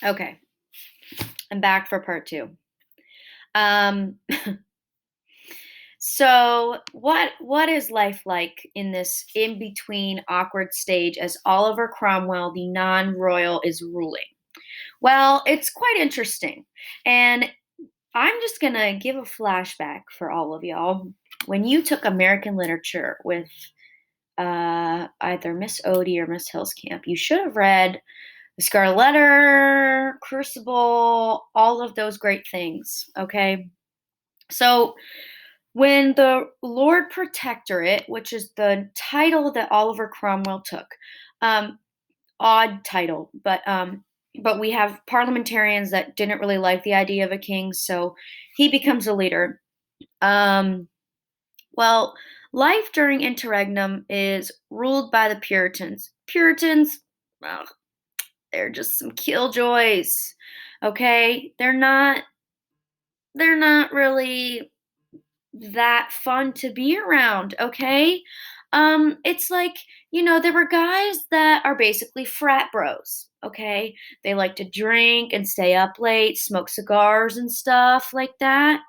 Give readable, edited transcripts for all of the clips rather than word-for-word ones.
Okay, I'm back for part two. Um, so what is life like in this in between awkward stage as Oliver Cromwell, the non-royal, is ruling? Well, it's quite interesting, and I'm just gonna give a flashback for all of y'all. When you took American literature with either Miss Odie or Miss Hillscamp, you should have read The Scarlet Letter, Crucible, all of those great things. Okay, so when the Lord Protectorate, which is the title that Oliver Cromwell took, um, odd title, but we have parliamentarians that didn't really like the idea of a king, so he becomes a leader. Um, well, life during interregnum is ruled by the Puritans. Puritans, well, they're just some killjoys. Okay, they're not really that fun to be around, okay? It's like, there were guys that are basically frat bros, okay? They like to drink and stay up late, smoke cigars and stuff like that.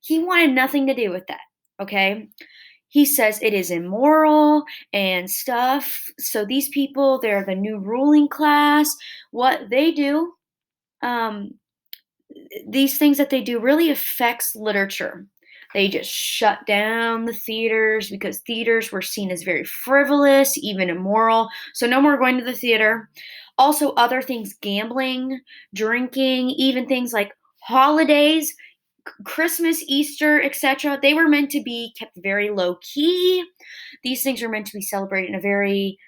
He wanted nothing to do with that, okay? He says it is immoral and stuff. So these people, they're the new ruling class. What they do, um, these things that they do really affects literature. They just shut down the theaters because theaters were seen as very frivolous, even immoral. So no more going to the theater. Also, other things, gambling, drinking, even things like holidays, Christmas, Easter, etc. They were meant to be kept very low key. These things are meant to be celebrated in a very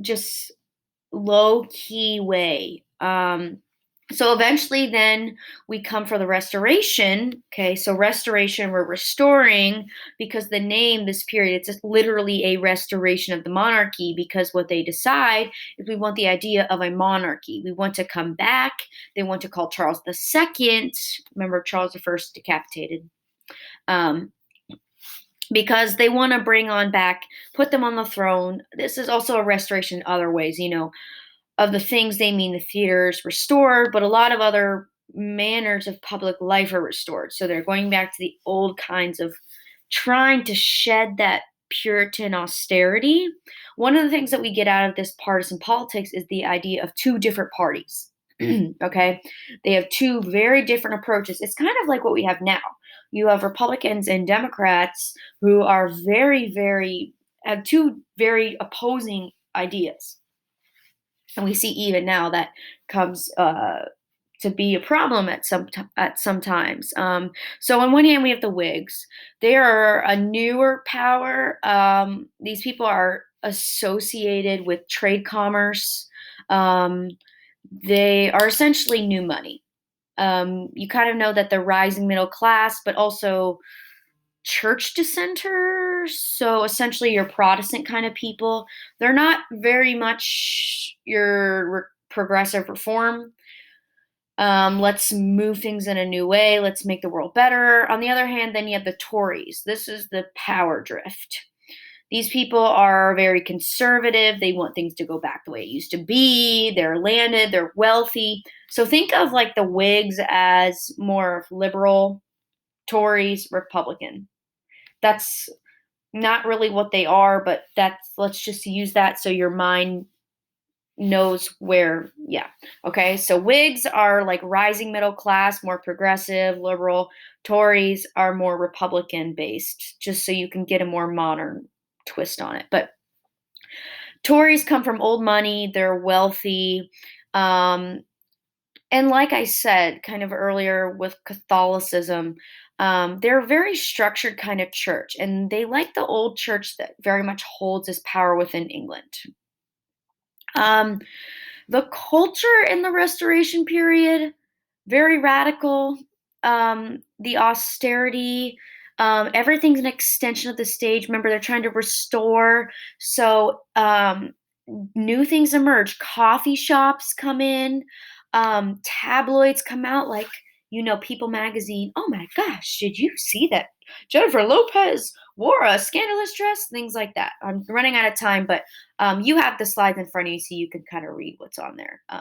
just low key way. So eventually, then we come for the restoration. Okay, so restoration, we're restoring because the name, this period, it's just literally a restoration of the monarchy because what they decide is we want the idea of a monarchy. We want to come back. They want to call Charles II. Remember, Charles I decapitated. Um, because they want to bring on back, put them on the throne. This is also a restoration in other ways, of the things they mean the theaters restored, but a lot of other manners of public life are restored. So they're going back to the old kinds of trying to shed that Puritan austerity. One of the things that we get out of this partisan politics is the idea of two different parties. Okay, they have two very different approaches. It's kind of like what we have now. You have Republicans and Democrats who are have two very opposing ideas, and we see even now that comes to be a problem at some times. So on one hand, we have the Whigs. They are a newer power. These people are associated with trade commerce. Um, they are essentially new money. You kind of know that they're rising middle class, but also church dissenters. So essentially, your Protestant kind of people. They're not very much your progressive reform. Let's move things in a new way. Let's make the world better. On the other hand, then you have the Tories. This is the power drift. These people are very conservative. They want things to go back the way it used to be. They're landed, they're wealthy. So think of like the Whigs as more liberal, Tories, Republican. That's not really what they are, but let's just use that so your mind knows where, yeah. Okay, so Whigs are like rising middle class, more progressive, liberal. Tories are more Republican based, just so you can get a more modern twist on it. But Tories come from old money, they're wealthy. Um, and like I said kind of earlier with Catholicism, they're a very structured kind of church, and they like the old church that very much holds its power within England. Um, the culture in the Restoration period, very radical. The austerity, everything's an extension of the stage. Remember, they're trying to restore. So new things emerge. Coffee shops come in, tabloids come out, like, People Magazine. Oh my gosh, did you see that Jennifer Lopez wore a scandalous dress? Things like that. I'm running out of time, but you have the slides in front of you so you can kind of read what's on there.